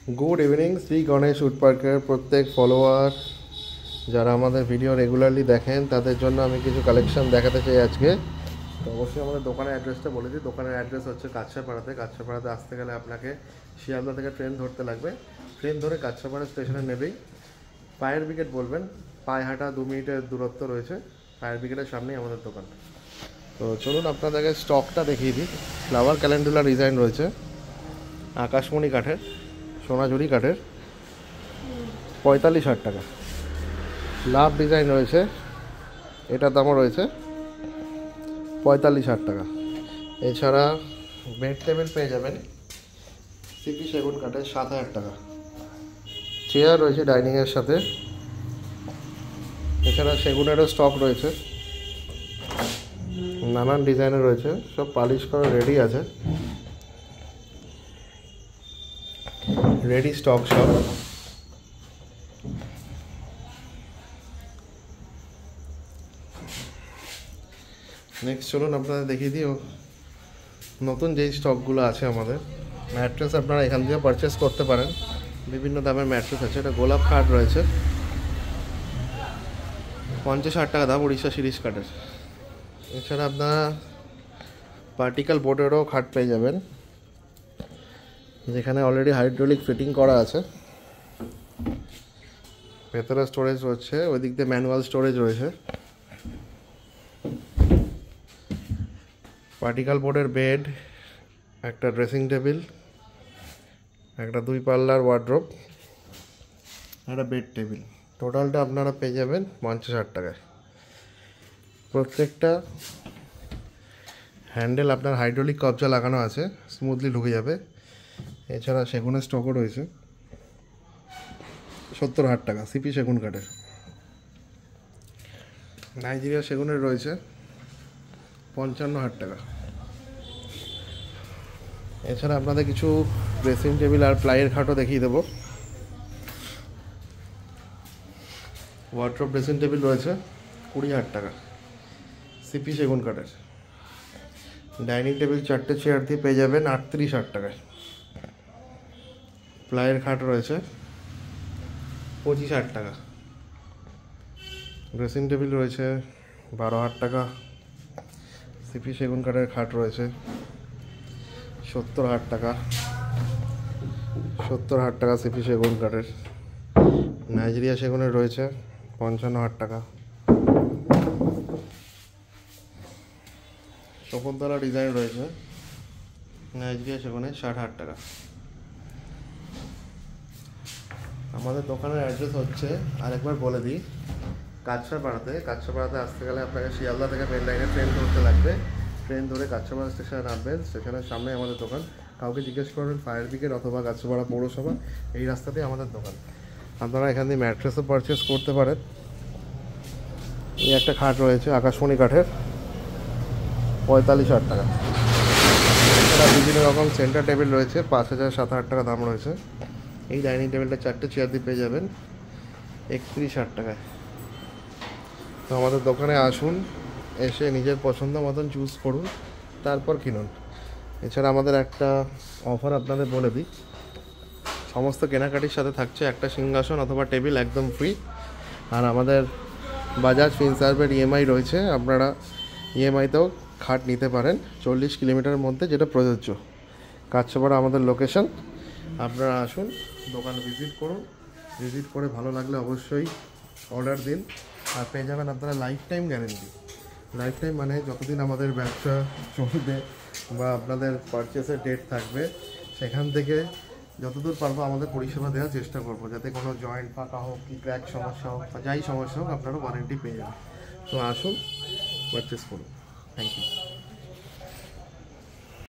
Good evening Shri Ganesh wood পার্কের প্রত্যেক follower যারা আমাদের ভিডিও রেগুলারলি দেখেন তাদের জন্য আমি কিছু কালেকশন দেখাতে চাই আজকে। তো অবশ্যই আমাদের দোকানের অ্যাড্রেসটা বলে দিই। দোকানের অ্যাড্রেস হচ্ছে কাছড়াপাড়াতে আসতে গেলে আপনাকে শিয়ালদা থেকে ট্রেন ধরতে লাগবে। ট্রেন ধরে কাছড়াপাড়া স্টেশনে নেবেই ফায়ার ব্রিগেড বলবেন, পায়ে হাঁটা 2 মিনিটের দূরত্ব রয়েছে। ফায়ার ব্রিগেডের সামনেই আমাদের দোকান। তো চলুন আপনাদেরকে স্টকটা দেখিয়ে দিই। ফ্লাওয়ার ক্যালেন্ডুলার ডিজাইন রয়েছে, আকাশমণি কাঠের, সোনাঝুরি কাঠের, 45,000 টাকা। লাভ ডিজাইন রয়েছে, এটার দামও রয়েছে 45,000 টাকা। এছাড়া বেড টেবিল পেয়ে যাবেন সিপি সেগুন কাঠের 7,000 টাকা। চেয়ার রয়েছে ডাইনিংয়ের সাথে। এছাড়া সেগুনেরও স্টক রয়েছে, নানান ডিজাইনের রয়েছে, সব পালিশ করা রেডি আছে, রেডি স্টক সব। নেক্সট চলুন আপনাদের দেখিয়ে দিই নতুন যেই স্টকগুলো আছে আমাদের। ম্যাট্রেস আপনারা এখান থেকে পারচেস করতে পারেন, বিভিন্ন দামের ম্যাট্রেস আছে। এটা গোলাপ কাঠ রয়েছে, 50,000 টাকা দাম, উড়িষ্যা সিরিজ কাঠের। এছাড়া আপনারা পার্টিকেল বোর্ডেরও খাট পেয়ে যাবেন, যেখানে অলরেডি হাইড্রোলিক ফিটিং করা আছে। ভেতরে স্টোরেজ রয়েছে, ওই দিক দিয়ে ম্যানুয়াল স্টোরেজ রয়েছে। পার্টিকেল বোর্ডের বেড, একটা ড্রেসিং টেবিল, একটা 2 পাল্লার ওয়ার্ড্রোব, একটা বেড টেবিল। টোটালটা আপনারা পেয়ে যাবেন 50,000 টাকায়। প্রত্যেকটা হ্যান্ডেল আপনার হাইড্রোলিক কবজা লাগানো আছে, স্মুথলি ঢুকে যাবে। এছাড়া সেগুনের স্টকও রয়েছে 70,000 টাকা, সিপি সেগুন কাঠের। নাইজেরিয়া সেগুনের রয়েছে 55,000 টাকা। এছাড়া আপনাদের কিছু ড্রেসিং টেবিল আর প্লাইয়ের খাটও দেখিয়ে দেবো। ওয়ার্ড্রোব ড্রেসিং টেবিল রয়েছে 20,000 টাকা, সিপি সেগুন কাঠের। ডাইনিং টেবিল 4টে চেয়ার দিয়ে পেয়ে যাবেন 38,000 টাকায়। প্লাইয়ের খাট রয়েছে 25,000 টাকা। ড্রেসিং টেবিল রয়েছে 12,000 টাকা। সিপি সেগুন কাঠের খাট রয়েছে 70,000 টাকা, 70,000 টাকা সিপি সেগুন কাঠের। নাইজেরিয়া সেগুনের রয়েছে 55,000 টাকা। শকুন্তলা ডিজাইন রয়েছে নাইজেরিয়া সেগুনে 60,000 টাকা। আমাদের দোকানের অ্যাড্রেস হচ্ছে, আরেকবার বলে দিই, কাছড়াপাড়াতে আসতে গেলে আপনাকে শিয়ালদা থেকে মেন লাইনে ট্রেন ধরতে লাগবে। ট্রেন ধরে কাছড়াপাড়া স্টেশনে নামবেন, স্টেশনের সামনে আমাদের দোকান। কাউকে জিজ্ঞেস করবেন ফায়ার ব্রিগেড অথবা কাছড়াপাড়া পৌরসভা, এই রাস্তাতেই আমাদের দোকান। আপনারা এখান থেকে ম্যাট্রেসও পারচেস করতে পারেন। এই একটা খাট রয়েছে আকাশমণি কাঠের, 45,000 টাকা। এছাড়া বিভিন্ন রকম সেন্টার টেবিল রয়েছে, 5,000 7,000 টাকা দাম রয়েছে। এই ডাইনিং টেবিলটা 4টে চেয়ার দিয়ে পেয়ে যাবেন 31,000 টাকায়। তো আমাদের দোকানে আসুন, এসে নিজের পছন্দ মতন চুজ করুন, তারপর কিনুন। এছাড়া আমাদের একটা অফার আপনাদের বলে দিই, সমস্ত কেনাকাটির সাথে থাকছে একটা সিংহাসন অথবা টেবিল একদম ফ্রি। আর আমাদের বাজাজ ফিনসার্ভের ইএমআই রয়েছে, আপনারা ইএমআইতেও খাট নিতে পারেন 40 কিলোমিটারের মধ্যে, যেটা প্রযোজ্য। কাছড়াপাড়া আমাদের লোকেশন। আপনারা আসুন, দোকান ভিজিট করুন, ভিজিট করে ভালো লাগলে অবশ্যই অর্ডার দিন। আর পেয়ে যাবেন আপনারা life time guarantee. Life time মানে যতদিন আমাদের ব্যবসা চলবে বা আপনাদের পারচেসের ডেট থাকবে, সেখান থেকে যতদূর পারবো আমাদের পরিষেবা দেওয়ার চেষ্টা করবো, যাতে কোনো জয়েন্ট ফাঁকা হোক কি ক্র্যাক সমস্যা হোক বা যাই সমস্যা হোক আপনারা ওয়ারেন্টি পেয়ে যাবেন। তো আসুন, পারচেস করুন। Thank you.